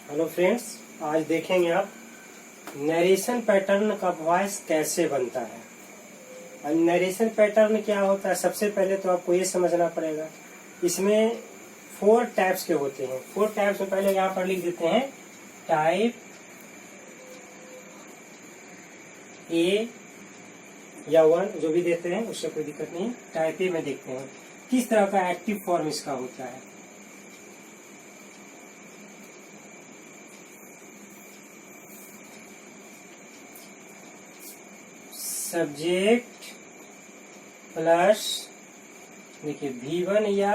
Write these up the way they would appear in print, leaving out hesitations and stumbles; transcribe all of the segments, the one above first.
Hello friends, आज देखेंगे आप नरेशन पैटर्न का वॉइस कैसे बनता है। और नरेशन पैटर्न क्या होता है, सबसे पहले तो आपको ये समझना पड़ेगा। इसमें 4 टाइप्स के होते हैं। 4 टाइप्स में पहले यहाँ पर लिख देते हैं टाइप ए या 1, जो भी देते हैं उससे कोई दिक्कत नहीं। टाइप ए में देखते हैं किस तरह का एक्टिव फॉर्म इसका होता है। सब्जेक्ट प्लस देखिए V1 या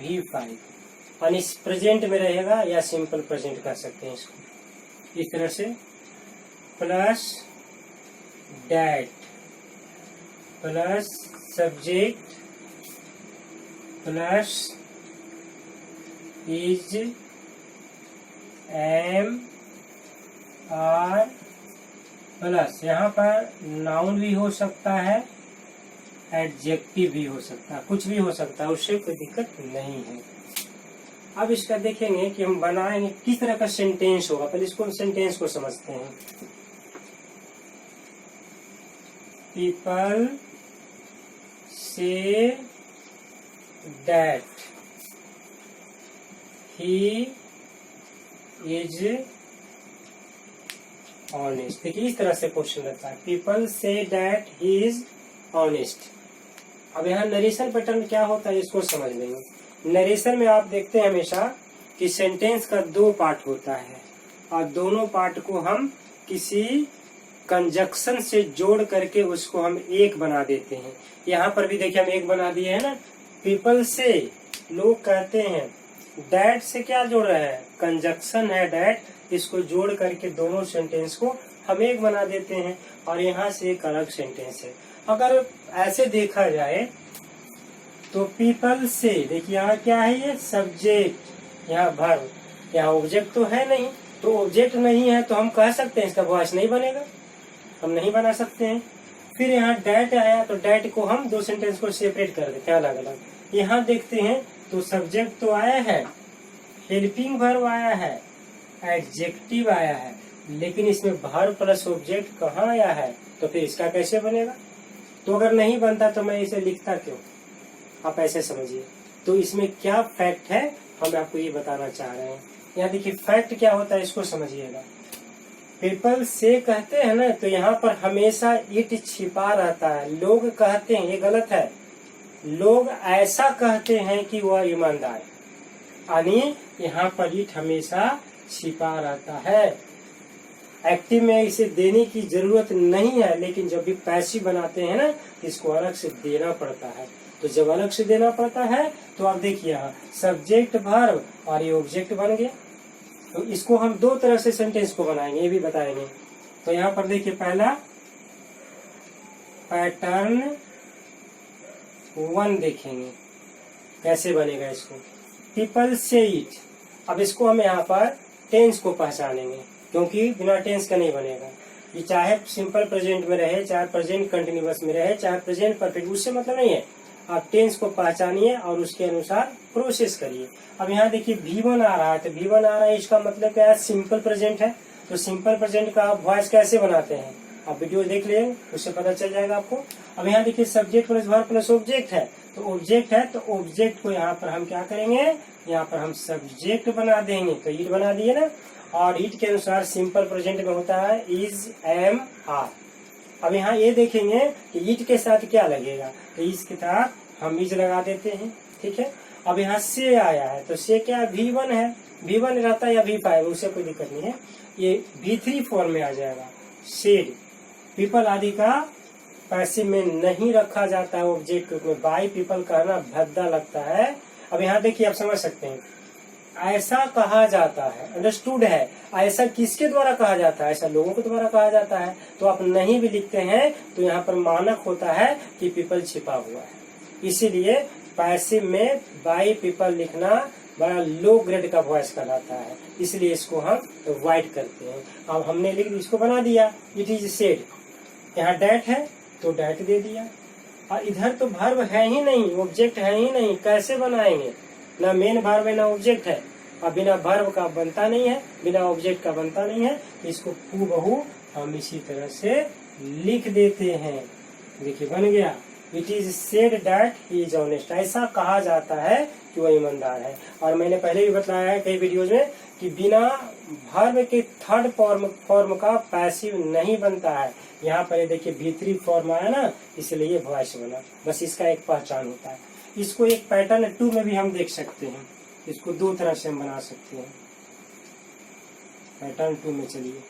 V5 और इस प्रेजेंट में रहेगा या सिंपल प्रेजेंट कर सकते हैं इसको इस तरह से, plus that plus subject plus is am are plus यहाँ पर नाउन भी हो सकता है, एडजेक्टिव भी हो सकता है, कुछ भी हो सकता है, उससे कोई दिक्कत नहीं है। अब इसका देखेंगे कि हम बनाएंगे किस तरह का सेंटेंस होगा। पहले इसको सेंटेंस को समझते हैं। People say that he is honest. देखिए इस तरह से क्वेश्चन रहता है, people say that he is honest. अब यहाँ नरेशन पैटर्न क्या होता है इसको समझ लेंगे। नरेशन में आप देखते हैं हमेशा कि सेंटेंस का 2 पार्ट होता है और दोनों पार्ट को हम किसी कंजक्शन से जोड़ करके उसको हम एक बना देते हैं। यहाँ पर भी देखिए हम एक बना दिए है ना। पीपल से लोग कहते हैं, दैट से क्या जोड़ रहे हैं, कंजक्शन है दैट, इसको जोड़ करके दोनों सेंटेंस को हम एक बना देते हैं और यहाँ से एक अलग सेंटेंस है। अगर ऐसे देखा जाए तो पीपल से देखिए यहाँ क्या है, ये सब्जेक्ट, यहाँ वर्ब, यहाँ ऑब्जेक्ट तो है नहीं, तो ऑब्जेक्ट नहीं है तो हम कह सकते हैं इसका वॉइस नहीं बनेगा, हम नहीं बना सकते हैं। फिर यहाँ डैट आया तो डैट को हम 2 सेंटेंस को सेपरेट कर देते हैं अलग अलग। यहाँ देखते हैं तो सब्जेक्ट तो आया है, हेल्पिंग वर्ब आया है, एडजेक्टिव आया है, लेकिन इसमें वर्ब प्लस ऑब्जेक्ट कहाँ आया है, तो फिर इसका कैसे बनेगा। तो अगर नहीं बनता तो मैं इसे लिखता क्यों, आप ऐसे समझिए। तो इसमें क्या फैक्ट है हम आपको ये बताना चाह रहे हैं। यहाँ देखिए फैक्ट क्या होता है इसको समझिएगा। पीपल से कहते हैं ना, तो यहाँ पर हमेशा इट छिपा रहता है। लोग कहते हैं, ये गलत है। लोग ऐसा कहते हैं कि वह ईमानदार, यानी यहाँ पर इट हमेशा छिपा रहता है। एक्टिव में इसे देने की जरूरत नहीं है, लेकिन जब भी पैसिव बनाते हैं ना इसको अलग से देना पड़ता है। तो जब अलग से देना पड़ता है तो आप देखिए यहाँ सब्जेक्ट वर्ब और ये ऑब्जेक्ट बन गया। तो इसको हम 2 तरह से सेंटेंस को बनाएंगे, ये भी बताएंगे। तो यहाँ पर देखिए पहला पैटर्न 1 देखेंगे कैसे बनेगा इसको। पीपल से इट, अब इसको हम यहाँ पर टेंस को पहचानेंगे, क्योंकि बिना टेंस का नहीं बनेगा। ये चाहे सिंपल प्रेजेंट में रहे, चाहे प्रेजेंट कंटिन्यूअस में रहे, चाहे प्रेजेंट परफेक्ट, उससे मतलब नहीं है। आप टेंस को पहचानिए और उसके अनुसार प्रोसेस करिए। अब यहाँ देखिए V1 आ रहा है, तो V1 आ रहा है, इसका मतलब क्या है, सिंपल प्रेजेंट है। तो सिंपल प्रेजेंट का आप वॉइस कैसे बनाते हैं, आप वीडियो देख लें, उससे पता चल जाएगा आपको। अब यहाँ देखिए subject plus verb plus object है, तो ऑब्जेक्ट है, तो ऑब्जेक्ट को यहाँ पर हम क्या करेंगे, यहाँ पर हम सब्जेक्ट बना देंगे। तो इट बना दिए ना, और इट के अनुसार सिंपल प्रेजेंट में होता है इज एम आर। अब यहाँ ये देखेंगे कि इट के साथ क्या लगेगा, तो इसके साथ हम इज लगा देते हैं, ठीक है। अब यहाँ से आया है, तो से क्या V1 है, V1 रहता है या V5, उससे कोई दिक्कत नहीं है, ये V3 फॉर्म में आ जाएगा। सेड, पीपल आदि का पैसिव में नहीं रखा जाता है ऑब्जेक्ट के रूप में, बाय पीपल कहना भद्दा लगता है। अब यहाँ देखिए आप समझ सकते हैं, ऐसा कहा जाता है, अंडरस्टूड है। ऐसा किसके द्वारा कहा जाता है, ऐसा लोगों के द्वारा कहा जाता है। तो आप नहीं भी लिखते हैं तो यहाँ पर मानक होता है कि पीपल छिपा हुआ है, इसीलिए पैसिव में बाय पीपल लिखना बड़ा लो ग्रेड का वॉइस कहलाता है, इसलिए इसको हम अवॉइड करते हैं। अब हमने लिख इसको बना दिया, इट इज सेड। यहाँ डैट है तो डैट दे दिया, और इधर तो वर्ब है ही नहीं, ऑब्जेक्ट है ही नहीं, कैसे बनाएंगे, ना मेन वर्ब है ना ऑब्जेक्ट है, अब बिना वर्ब का बनता नहीं है, बिना ऑब्जेक्ट का बनता नहीं है। इसको हूबहू हम इसी तरह से लिख देते हैं। देखिए बन गया, it is said that he is honest. ऐसा कहा जाता है कि वह ईमानदार है। और मैंने पहले भी बताया है कई वीडियोज में कि बिना वर्ब के थर्ड फॉर्म का पैसिव नहीं बनता है। यहाँ पर ये देखिए V3 फॉर्म आया ना, इसलिए वॉइस बना। बस इसका एक पहचान होता है। इसको एक पैटर्न 2 में भी हम देख सकते हैं। इसको दो तरह से हम बना सकते हैं। पैटर्न 2 में चलिए,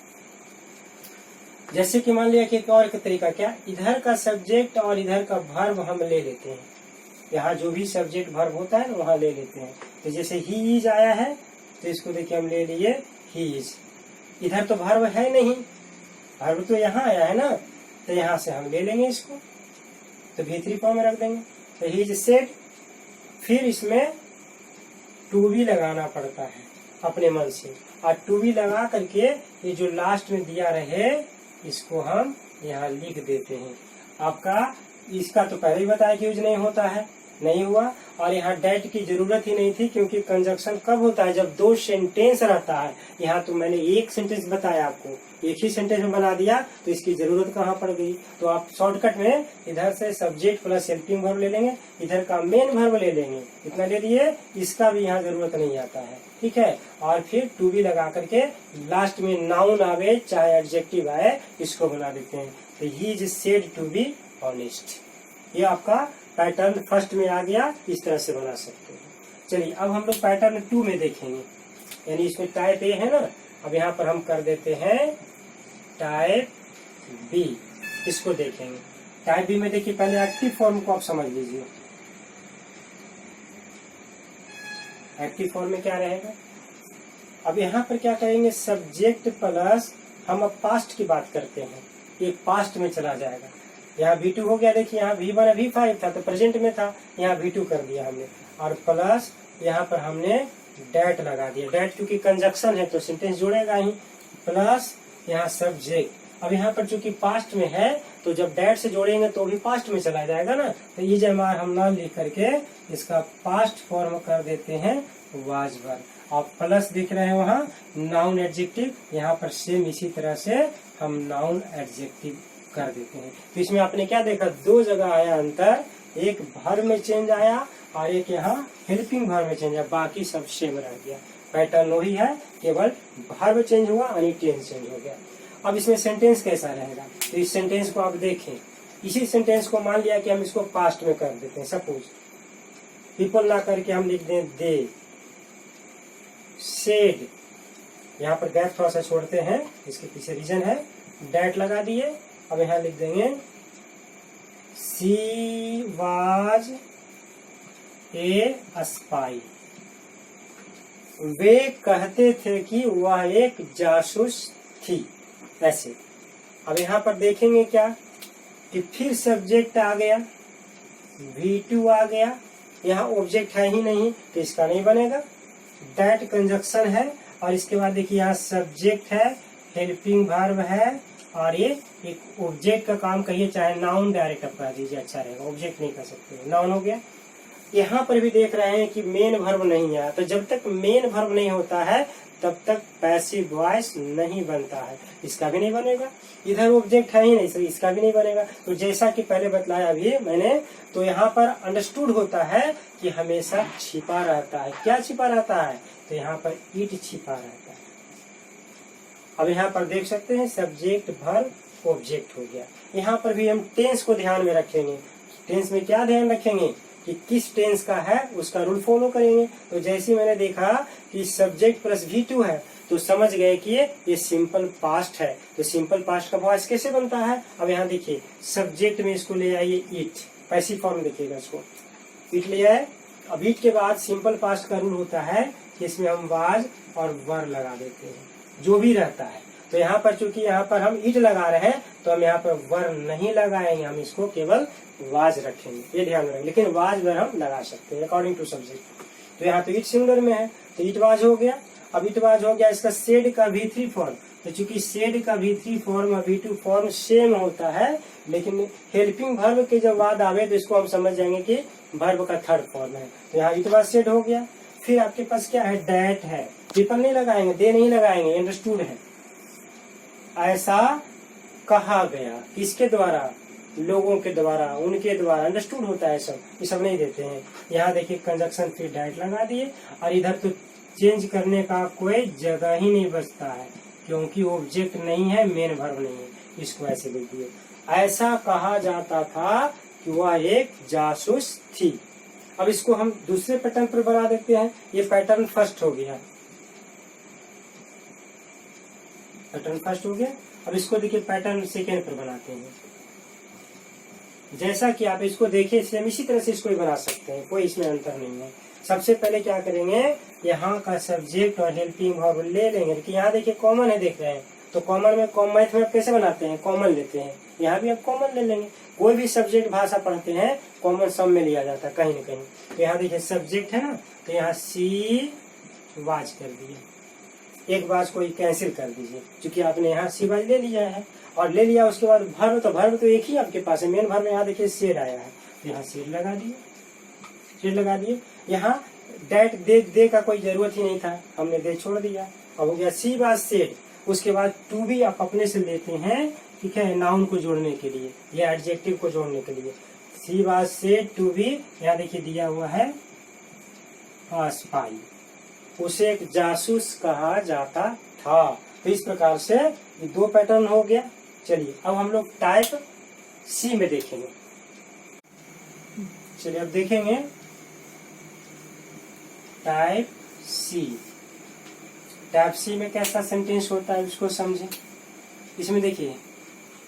जैसे कि मान लिया कि एक और तरीका क्या, इधर का सब्जेक्ट और इधर का वर्ब हम ले लेते हैं। यहाँ जो भी सब्जेक्ट वर्ब होता है वहां ले लेते हैं। तो जैसे ही इज आया है तो इसको देखिए हम ले लिए ही इज। इधर तो वर्ब है नहीं, वर्ब तो यहाँ आया है ना, तो यहाँ से हम ले लेंगे इसको, तो V3 फॉर्म में रख देंगे। तो ही इज सेड, फिर इसमें टू भी लगाना पड़ता है अपने मन से, और टू भी लगा करके ये जो लास्ट में दिया रहे इसको हम यहाँ लिख देते हैं। आपका इसका तो पहले ही बताया कि यूज नहीं होता है, नहीं हुआ। और यहाँ डेट की जरूरत ही नहीं थी, क्योंकि कंजक्शन कब होता है, जब दो सेंटेंस रहता है। यहाँ तो मैंने एक सेंटेंस बताया आपको, एक ही सेंटेंस में बना दिया, तो इसकी जरूरत कहाँ पड़ गई। तो आप शॉर्टकट में इधर से सब्जेक्ट प्लस हेल्पिंग वर्ब ले लेंगे, इधर का मेन वर्ब ले लेंगे, इतना ले लिए, इसका भी यहाँ जरूरत नहीं आता है, ठीक है। और फिर टू भी लगा करके लास्ट में नाउन आवे चाहे एडजेक्टिव आए, इसको बना देते हैं। तो he is said to be honest. ये आपका पैटर्न फर्स्ट में आ गया, इस तरह से बना सकते हैं। चलिए अब हम लोग पैटर्न 2 में देखेंगे, यानी इसमें टाइप ए है ना, अब यहाँ पर हम कर देते हैं टाइप बी। इसको देखेंगे टाइप बी में। देखिए पहले एक्टिव फॉर्म को आप समझ लीजिए। एक्टिव फॉर्म में क्या रहेगा, अब यहाँ पर क्या करेंगे, सब्जेक्ट प्लस, हम अब पास्ट की बात करते हैं, ये पास्ट में चला जाएगा। यहाँ V2 हो गया, देखिए यहाँ V1 V5 था तो प्रेजेंट में था, यहाँ V2 कर दिया हमने, और प्लस यहाँ पर हमने डेट लगा दिया। डेट क्योंकि कंजक्शन है तो सेंटेंस जुड़ेगा ही, प्लस यहाँ सब्जेक्ट। अब यहाँ पर चूंकि पास्ट में है तो जब डेट से जोड़ेंगे तो भी पास्ट में चला जाएगा ना, तो ये जमार हम ना लिख करके इसका पास्ट फॉर्म कर देते हैं वाज वर। आप प्लस दिख रहे हैं वहाँ नाउन एडजेक्टिव, यहाँ पर सेम इसी तरह से हम नाउन एडजेक्टिव कर देते हैं। तो इसमें आपने क्या देखा, दो जगह आया अंतर, एक वर्ब में चेंज आया और एक यहाँ हेल्पिंग वर्ब में चेंज आया, बाकी सब सेम रह गया। पैटर्न वही है, केवल वर्ब चेंज हुआ और टेंस चेंज हो गया। अब इसमें सेंटेंस कैसा रहेगा, तो इस सेंटेंस को आप देखें। इसी सेंटेंस को मान लिया कि हम इसको पास्ट में कर देते हैं। सपोज पीपल ना करके हम लिख दें दे सेड, यहाँ पर गैप थोड़ा सा छोड़ते हैं, इसके पीछे रीजन है। डेट लगा दिए, अब यहाँ लिख देंगे शी वाज ए स्पाई। वे कहते थे कि वह एक जासूस थी, ऐसे। अब यहाँ पर देखेंगे क्या कि फिर सब्जेक्ट आ गया, V2 आ गया, यहाँ ऑब्जेक्ट है ही नहीं तो इसका नहीं बनेगा। दैट कंजक्शन है, और इसके बाद देखिए यहाँ सब्जेक्ट है, हेल्पिंग वर्ब है, और ये एक ऑब्जेक्ट का काम कहिए, चाहे नाउन डायरेक्ट आप कह दीजिए, अच्छा रहेगा, ऑब्जेक्ट नहीं कर सकते, नाउन हो गया। यहाँ पर भी देख रहे हैं कि मेन वर्ब नहीं है, तो जब तक मेन वर्ब नहीं होता है तब तक पैसिव वॉइस नहीं बनता है, इसका भी नहीं बनेगा। इधर ऑब्जेक्ट है ही नहीं, इसका भी नहीं बनेगा। तो जैसा कि पहले बताया अभी मैंने, तो यहाँ पर अंडरस्टूड होता है कि हमेशा छिपा रहता है। क्या छिपा रहता है, तो यहाँ पर इट छिपा रहता है। अब यहाँ पर देख सकते हैं सब्जेक्ट वर्ब ऑब्जेक्ट हो गया। यहाँ पर भी हम टेंस को ध्यान में रखेंगे। टेंस में क्या ध्यान रखेंगे कि किस टेंस का है उसका रूल फॉलो करेंगे। तो जैसे मैंने देखा कि सब्जेक्ट प्लस V2 है तो समझ गए कि ये सिंपल पास्ट है। तो सिंपल पास्ट का वॉइस कैसे बनता है, अब यहाँ देखिए सब्जेक्ट में इसको ले आइए इट, पैसिव फॉर्म देखिएगा, इसको इट ले आए। अब इट के बाद सिंपल पास्ट का रूल होता है कि इसमें हम वाज और वर लगा देते हैं, जो भी रहता है। तो यहाँ पर चूंकि यहाँ पर हम इट लगा रहे हैं तो हम यहाँ पर वर नहीं लगाएंगे, हम इसको केवल वाज रखेंगे, ये ध्यान रखेंगे। लेकिन वाज वर हम लगा सकते हैं अकॉर्डिंग टू सब्जेक्ट। तो यहाँ तो इट सिंगुलर में है तो इट वाज हो गया। अब इट वाज हो गया, इसका सेड का V3 फॉर्म, तो चूंकि सेड का V3 फॉर्म और V2 फॉर्म सेम होता है, लेकिन हेल्पिंग वर्ब के जब बाद आवे तो इसको हम समझ जाएंगे कि वर्ब का थर्ड फॉर्म है। तो यहाँ इट वाज सेड हो गया। फिर आपके पास क्या है, डेट है, ट्रिपल नहीं लगाएंगे, दे नहीं लगाएंगे, अंडरस्टूड है। ऐसा कहा गया, किसके द्वारा, लोगों के द्वारा, उनके द्वारा, अंडरस्टूड होता है सब, ये सब नहीं देते हैं। यहाँ देखिए कंजक्शन फिर डेट लगा दिए, और इधर तो चेंज करने का कोई जगह ही नहीं बचता है, क्योंकि ऑब्जेक्ट नहीं है, मेन वर्ब नहीं है, इसको ऐसे लिख दिए। ऐसा कहा जाता था कि वह एक जासूस थी। अब इसको हम दूसरे पैटर्न पर बना देते हैं। ये पैटर्न फर्स्ट हो गया, पैटर्न फर्स्ट हो गया। अब इसको देखिए पैटर्न सेकेंड पर बनाते हैं। जैसा कि आप इसको देखिए, सेम इसी तरह से इसको भी बना सकते हैं, कोई इसमें अंतर नहीं है। सबसे पहले क्या करेंगे, यहाँ का सब्जेक्ट और हेल्पिंग वर्ब ले लेंगे, कि यहाँ देखिए कॉमन है, देख रहे हैं, तो कॉमन में मैथ में कैसे बनाते हैं, कॉमन लेते हैं, यहाँ भी आप कॉमन ले लेंगे। कोई भी सब्जेक्ट भाषा पढ़ते हैं कॉमन सब में लिया जाता है कहीं न कहीं। तो यहाँ देखिए सब्जेक्ट है ना, तो यहाँ सी वाज कर दिए, एक बाज को कैंसिल कर दीजिए, क्योंकि आपने यहाँ सी वाज ले लिया है, और ले लिया उसके बाद भर्ब तो एक ही आपके पास है, मेन भर्ब में यहाँ देखिए शेड आया है, तो यहाँ शेड लगा दिए, शेड लगा दिए। यहाँ डेट दे का कोई जरूरत ही नहीं था, हमने दे छोड़ दिया। अब हो गया सी बाज शेड। उसके बाद टू भी आप अपने से लेते हैं, ठीक है, नाउन को जोड़ने के लिए या एडजेक्टिव को जोड़ने के लिए। सी बाज शेड टू भी, यहाँ देखिए दिया हुआ है स्पाई, उसे एक जासूस कहा जाता था। तो इस प्रकार से ये दो पैटर्न हो गया। चलिए अब हम लोग टाइप सी में देखेंगे। चलिए अब देखेंगे टाइप सी। टाइप सी में कैसा सेंटेंस होता है उसको समझें। इसमें देखिए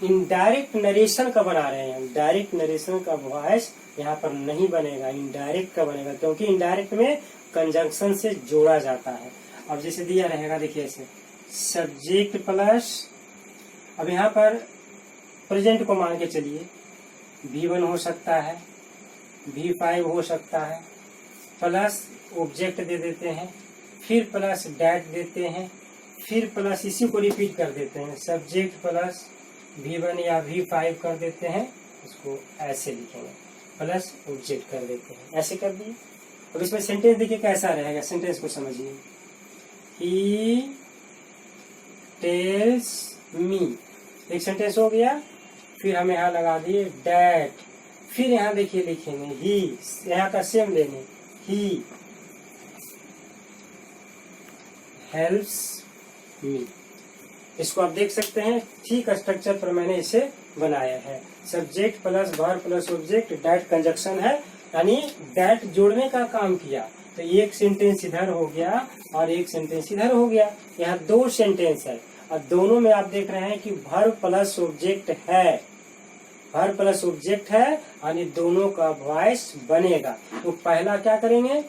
इनडायरेक्ट नरेशन का बना रहे हैं, डायरेक्ट नरेशन का वॉइस यहाँ पर नहीं बनेगा, इनडायरेक्ट का बनेगा, क्योंकि इनडायरेक्ट में कंजंक्शन से जोड़ा जाता है। अब जैसे दिया रहेगा देखिए ऐसे, सब्जेक्ट प्लस, अब यहाँ पर प्रेजेंट को मान के चलिए, V1 हो सकता है, V5 हो सकता है, प्लस ऑब्जेक्ट दे देते हैं, फिर प्लस डेट देते हैं, फिर प्लस इसी को रिपीट कर देते हैं, सब्जेक्ट प्लस V1 या V5 कर देते हैं, इसको ऐसे लिखेंगे, प्लस ऑब्जेक्ट कर देते हैं, ऐसे कर दिए। अब इसमें सेंटेंस देखिए कैसा रहेगा, सेंटेंस को समझिए। He tells me, एक सेंटेंस हो गया। फिर हम यहाँ लगा दिए डेट, फिर यहाँ देखिए लिखेंगे ही, यहाँ का सेम लेंगे, ही हेल्प्स मी। इसको आप देख सकते हैं, ठीक स्ट्रक्चर पर मैंने इसे बनाया है। Subject plus verb plus object, that conjunction है, यानी डेट जोड़ने का काम किया। तो एक सेंटेंस इधर हो गया और एक सेंटेंस इधर हो गया। यहाँ दो सेंटेंस है और दोनों में आप देख रहे हैं कि वर्ब प्लस ऑब्जेक्ट है, वर्ब प्लस ऑब्जेक्ट है, यानी दोनों का वॉइस बनेगा। तो पहला क्या करेंगे,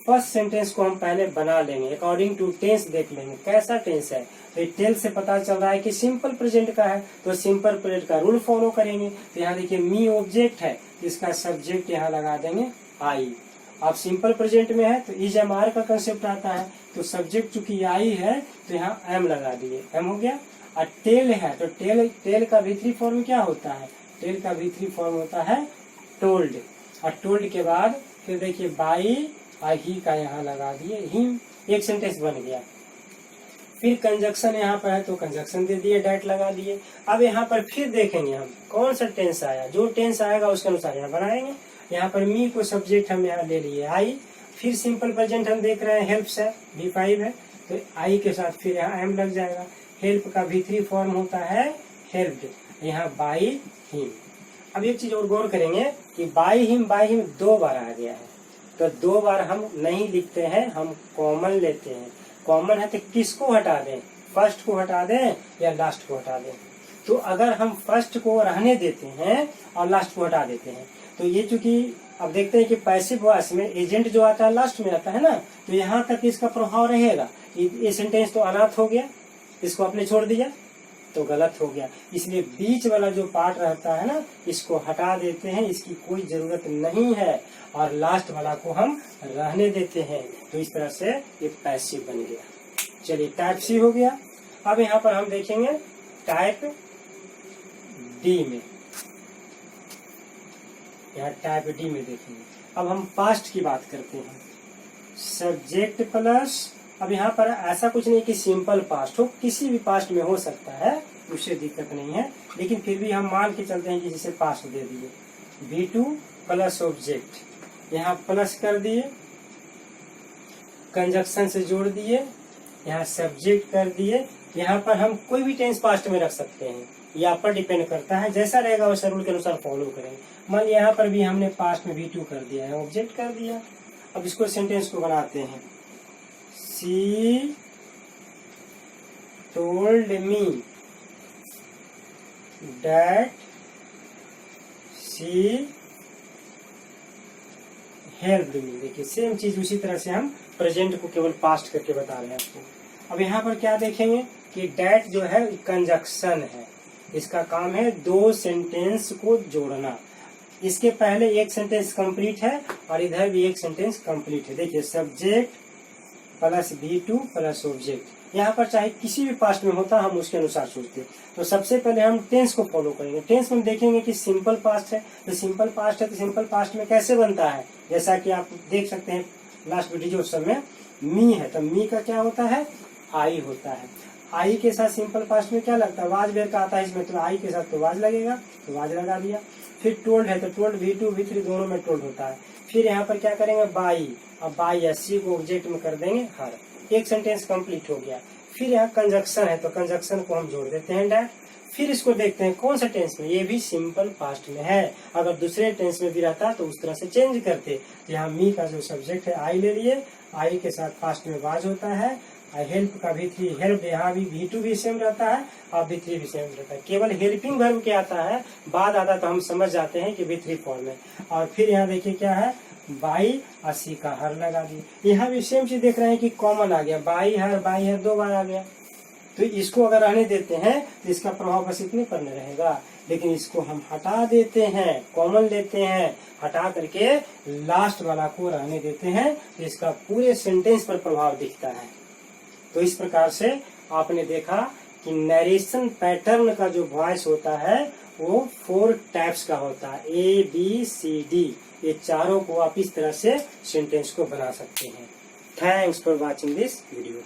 फर्स्ट सेंटेंस को हम पहले बना लेंगे, अकॉर्डिंग टू टेंस देख लेंगे कैसा टेंस है। तो टेंस से पता चल रहा है कि सिंपल प्रेजेंट का है, तो सिंपल प्रेजेंट का रूल फॉलो करेंगे। तो यहाँ देखिए मी ऑब्जेक्ट है, इसका सब्जेक्ट यहाँ लगा देंगे आई। अब सिंपल प्रेजेंट में है तो इज एम आर का कंसेप्ट आता है, तो सब्जेक्ट चूंकि आई है तो यहाँ एम लगा दिए, एम हो गया। और टेल है तो टेल का V3 फॉर्म क्या होता है, टेल का V3 फॉर्म होता है टोल्ड, और टोल्ड के बाद फिर देखिए बाई और ही का यहाँ लगा दिए, हिम, एक सेंटेंस बन गया। फिर कंजक्शन यहाँ पर है तो कंजक्शन दे दिए, डेट लगा दिए। अब यहाँ पर फिर देखेंगे हम कौन सा टेंस आया, जो टेंस आएगा उसके अनुसार यहाँ बनाएंगे। यहाँ पर मी को सब्जेक्ट हम यहाँ ले लिए आई, फिर सिंपल प्रेजेंट हम देख रहे हैं हेल्प्स है, V5 है, तो आई के साथ फिर यहाँ एम लग जाएगा। हेल्प का V3 फॉर्म होता है हेल्प्ड, यहाँ बाई हिम। अब एक चीज और गौर करेंगे कि बाई हिम दो बार आ गया है, तो दो बार हम नहीं लिखते हैं, हम कॉमन लेते हैं। कॉमन है तो किसको हटा दें, फर्स्ट को हटा दें या लास्ट को हटा दें। तो अगर हम फर्स्ट को रहने देते हैं और लास्ट को हटा देते हैं तो ये चूंकि अब देखते हैं कि पैसिव वॉइस में एजेंट जो आता है लास्ट में आता है ना, तो यहाँ तक इसका प्रभाव रहेगा। ये सेंटेंस तो अनाथ हो गया, इसको आपने छोड़ दिया तो गलत हो गया, इसलिए बीच वाला जो पार्ट रहता है ना इसको हटा देते हैं, इसकी कोई जरूरत नहीं है, और लास्ट वाला को हम रहने देते हैं। तो इस तरह से ये पैसिव बन गया। चलिए टाइप सी हो गया। अब यहाँ पर हम देखेंगे टाइप डी में, यहाँ टाइप डी में देखेंगे। अब हम पास्ट की बात करते हैं। सब्जेक्ट प्लस, अब यहाँ पर ऐसा कुछ नहीं कि सिंपल पास्ट हो, किसी भी पास्ट में हो सकता है, उससे दिक्कत नहीं है, लेकिन फिर भी हम मान के चलते हैं कि जिसे पास्ट दे दिए। V2 प्लस ऑब्जेक्ट, यहाँ प्लस कर दिए, कंजक्शन से जोड़ दिए, यहाँ सब्जेक्ट कर दिए। यहाँ पर हम कोई भी टेंस पास्ट में रख सकते हैं, ये आप पर डिपेंड करता है, जैसा रहेगा वैसा रूल के अनुसार फॉलो करेंगे। मान यहाँ पर भी हमने पास्ट में V2 कर दिया है, ऑब्जेक्ट कर दिया। अब इसको सेंटेंस को बनाते हैं। She told me that she helped me। देखिए सेम चीज उसी तरह से हम प्रेजेंट को केवल पास्ट करके बता रहे हैं आपको। अब यहाँ पर क्या देखेंगे कि डैट जो है कंजक्शन है, इसका काम है दो सेंटेंस को जोड़ना। इसके पहले एक सेंटेंस कंप्लीट है और इधर भी एक सेंटेंस कंप्लीट है। देखिए subject plus V2 plus object, यहाँ पर चाहे किसी भी पास्ट में होता हम उसके अनुसार सोचते। तो सबसे पहले हम टेंस को फॉलो करेंगे। टेंस में देखेंगे कि सिंपल पास्ट है, तो सिंपल पास्ट है तो सिंपल पास्ट में कैसे बनता है, जैसा कि आप देख सकते हैं लास्ट वीडियो में मी है, तो मी का क्या होता है, आई होता है। आई के साथ सिंपल पास्ट में क्या लगता है, वाज बेर का आता है इसमें, तो आई के साथ तो वाज लगेगा, तो वाज लगा दिया। फिर टोल्ड है तो टोल्ड V2 V3 दोनों में टोल्ड होता है। फिर यहाँ पर क्या करेंगे, बाई, अब बाई या सी को ऑब्जेक्ट में कर देंगे हर, एक सेंटेंस कंप्लीट हो गया। फिर यहाँ कंजक्शन है तो कंजक्शन को हम जोड़ देते हैं डैट। फिर इसको देखते हैं कौन सा टेंस में, ये भी सिंपल पास्ट में है। अगर दूसरे टेंस में भी रहता तो उस तरह से चेंज करते। यहाँ मी का जो सब्जेक्ट है आई ले लिए, आई के साथ पास्ट में वाज होता है। हेल्प का V3 हेल्प, यहाँ भी V2 भी सेम रहता है और V3 भी सेम रहता है। केवल हेल्पिंग वर्ब क्या आता है, बाद आता तो हम समझ जाते हैं कि V3 फॉर्म है। और फिर यहाँ देखिए क्या है, बाई और सी का हर लगा दिए। यहाँ भी सेम चीज देख रहे हैं कि कॉमन आ गया, बाई हर दो बार आ गया। तो इसको अगर रहने देते हैं तो इसका प्रभाव बस इतने पर नहीं रहेगा, लेकिन इसको हम हटा देते हैं, कॉमन लेते हैं, हटा करके लास्ट वाला को रहने देते हैं, तो इसका पूरे सेंटेंस पर प्रभाव दिखता है। तो इस प्रकार से आपने देखा कि नरेशन पैटर्न का जो वॉइस होता है वो 4 टाइप्स का होता है, ABCD। ये चारों को आप इस तरह से सेंटेंस को बना सकते हैं। Thanks for watching this video.